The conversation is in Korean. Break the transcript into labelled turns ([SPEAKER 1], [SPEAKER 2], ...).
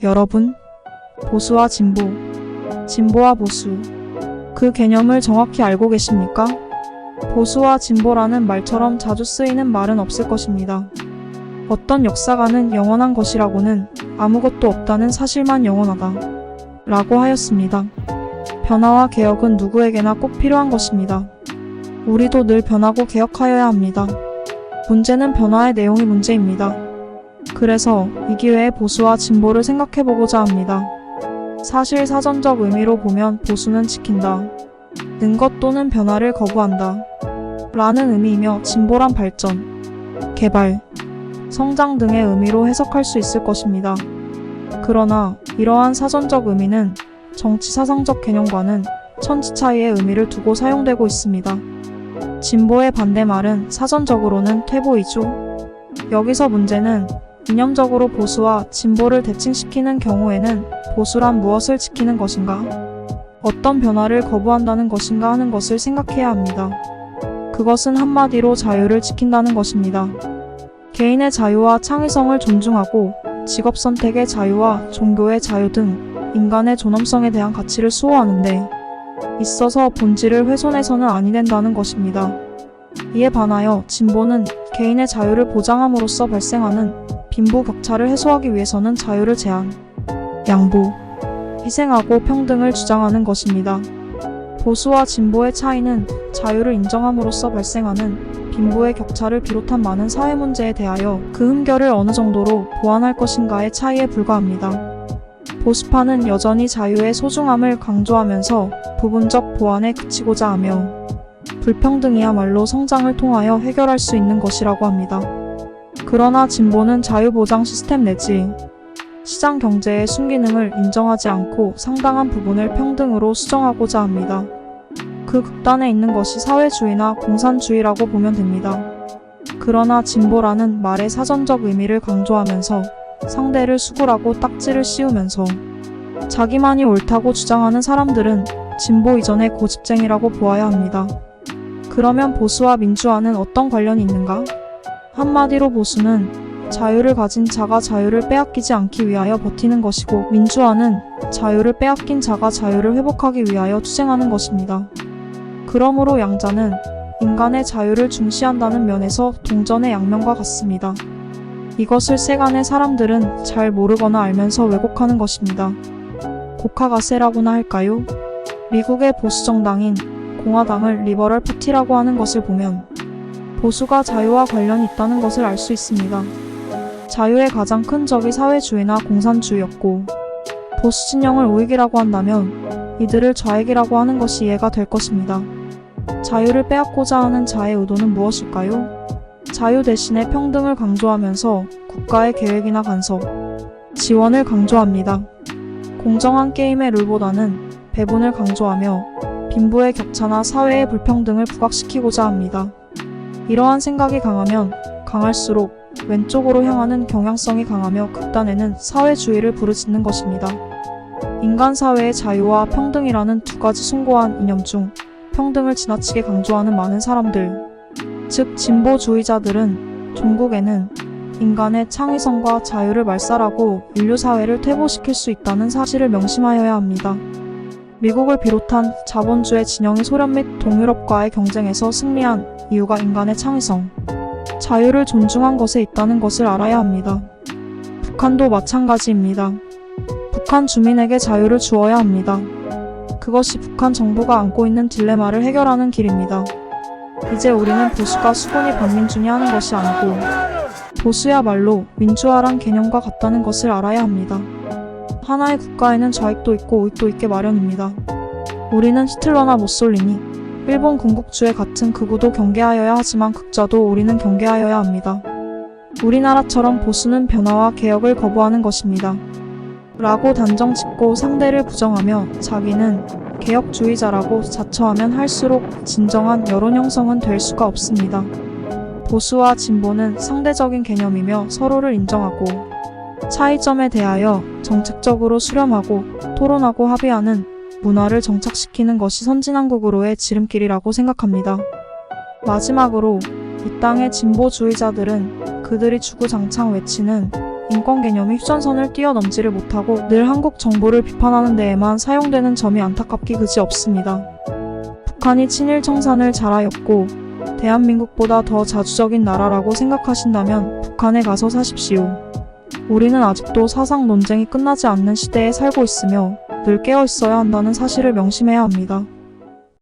[SPEAKER 1] 여러분, 보수와 진보, 진보와 보수, 그 개념을 정확히 알고 계십니까? 보수와 진보라는 말처럼 자주 쓰이는 말은 없을 것입니다. 어떤 역사가는 영원한 것이라고는 아무것도 없다는 사실만 영원하다 라고 하였습니다. 변화와 개혁은 누구에게나 꼭 필요한 것입니다. 우리도 늘 변하고 개혁하여야 합니다. 문제는 변화의 내용이 문제입니다. 그래서 이 기회에 보수와 진보를 생각해보고자 합니다. 사실 사전적 의미로 보면 보수는 지킨다, 는 것 또는 변화를 거부한다 라는 의미이며, 진보란 발전, 개발, 성장 등의 의미로 해석할 수 있을 것입니다. 그러나 이러한 사전적 의미는 정치 사상적 개념과는 천지 차이의 의미를 두고 사용되고 있습니다. 진보의 반대말은 사전적으로는 퇴보이죠. 여기서 문제는 이념적으로 보수와 진보를 대칭시키는 경우에는 보수란 무엇을 지키는 것인가, 어떤 변화를 거부한다는 것인가 하는 것을 생각해야 합니다. 그것은 한마디로 자유를 지킨다는 것입니다. 개인의 자유와 창의성을 존중하고 직업 선택의 자유와 종교의 자유 등 인간의 존엄성에 대한 가치를 수호하는데 있어서 본질을 훼손해서는 아니 된다는 것입니다. 이에 반하여 진보는 개인의 자유를 보장함으로써 발생하는 빈부격차를 해소하기 위해서는 자유를 제한, 양보, 희생하고 평등을 주장하는 것입니다. 보수와 진보의 차이는 자유를 인정함으로써 발생하는 빈부의 격차를 비롯한 많은 사회 문제에 대하여 그 흠결을 어느 정도로 보완할 것인가의 차이에 불과합니다. 보수파는 여전히 자유의 소중함을 강조하면서 부분적 보완에 그치고자 하며 불평등이야말로 성장을 통하여 해결할 수 있는 것이라고 합니다. 그러나 진보는 자유보장 시스템 내지 시장 경제의 순기능을 인정하지 않고 상당한 부분을 평등으로 수정하고자 합니다. 그 극단에 있는 것이 사회주의나 공산주의라고 보면 됩니다. 그러나 진보라는 말의 사전적 의미를 강조하면서 상대를 수굴하고 딱지를 씌우면서 자기만이 옳다고 주장하는 사람들은 진보 이전의 고집쟁이라고 보아야 합니다. 그러면 보수와 민주화는 어떤 관련이 있는가? 한마디로 보수는 자유를 가진 자가 자유를 빼앗기지 않기 위하여 버티는 것이고, 민주화는 자유를 빼앗긴 자가 자유를 회복하기 위하여 투쟁하는 것입니다. 그러므로 양자는 인간의 자유를 중시한다는 면에서 동전의 양면과 같습니다. 이것을 세간의 사람들은 잘 모르거나 알면서 왜곡하는 것입니다. 고카가세라고나 할까요? 미국의 보수정당인 공화당을 리버럴 파티라고 하는 것을 보면 보수가 자유와 관련이 있다는 것을 알 수 있습니다. 자유의 가장 큰 적이 사회주의나 공산주의였고, 보수 진영을 우익이라고 한다면 이들을 좌익이라고 하는 것이 이해가 될 것입니다. 자유를 빼앗고자 하는 자의 의도는 무엇일까요? 자유 대신에 평등을 강조하면서 국가의 계획이나 간섭, 지원을 강조합니다. 공정한 게임의 룰보다는 배분을 강조하며 빈부의 격차나 사회의 불평등을 부각시키고자 합니다. 이러한 생각이 강하면 강할수록 왼쪽으로 향하는 경향성이 강하며 극단에는 사회주의를 부르짖는 것입니다. 인간 사회의 자유와 평등이라는 두 가지 숭고한 이념 중 평등을 지나치게 강조하는 많은 사람들, 즉 진보주의자들은 종국에는 인간의 창의성과 자유를 말살하고 인류사회를 퇴보시킬 수 있다는 사실을 명심하여야 합니다. 미국을 비롯한 자본주의 진영이 소련 및 동유럽과의 경쟁에서 승리한 이유가 인간의 창의성, 자유를 존중한 것에 있다는 것을 알아야 합니다. 북한도 마찬가지입니다. 북한 주민에게 자유를 주어야 합니다. 그것이 북한 정부가 안고 있는 딜레마를 해결하는 길입니다. 이제 우리는 보수가 수군이 반민준이 하는 것이 아니고 보수야말로 민주화란 개념과 같다는 것을 알아야 합니다. 하나의 국가에는 좌익도 있고 우익도 있게 마련입니다. 우리는 히틀러나 무솔리니, 일본 군국주의 같은 극우도 경계하여야 하지만 극좌도 우리는 경계하여야 합니다. 우리나라처럼 보수는 변화와 개혁을 거부하는 것입니다. 라고 단정 짓고 상대를 부정하며 자기는 개혁주의자라고 자처하면 할수록 진정한 여론 형성은 될 수가 없습니다. 보수와 진보는 상대적인 개념이며 서로를 인정하고 차이점에 대하여 정책적으로 수렴하고 토론하고 합의하는 문화를 정착시키는 것이 선진한국으로의 지름길이라고 생각합니다. 마지막으로 이 땅의 진보주의자들은 그들이 주구장창 외치는 인권 개념이 휴전선을 뛰어넘지를 못하고 늘 한국 정부를 비판하는 데에만 사용되는 점이 안타깝기 그지 없습니다. 북한이 친일 청산을 잘하였고 대한민국보다 더 자주적인 나라라고 생각하신다면 북한에 가서 사십시오. 우리는 아직도 사상 논쟁이 끝나지 않는 시대에 살고 있으며 늘 깨어 있어야 한다는 사실을 명심해야 합니다.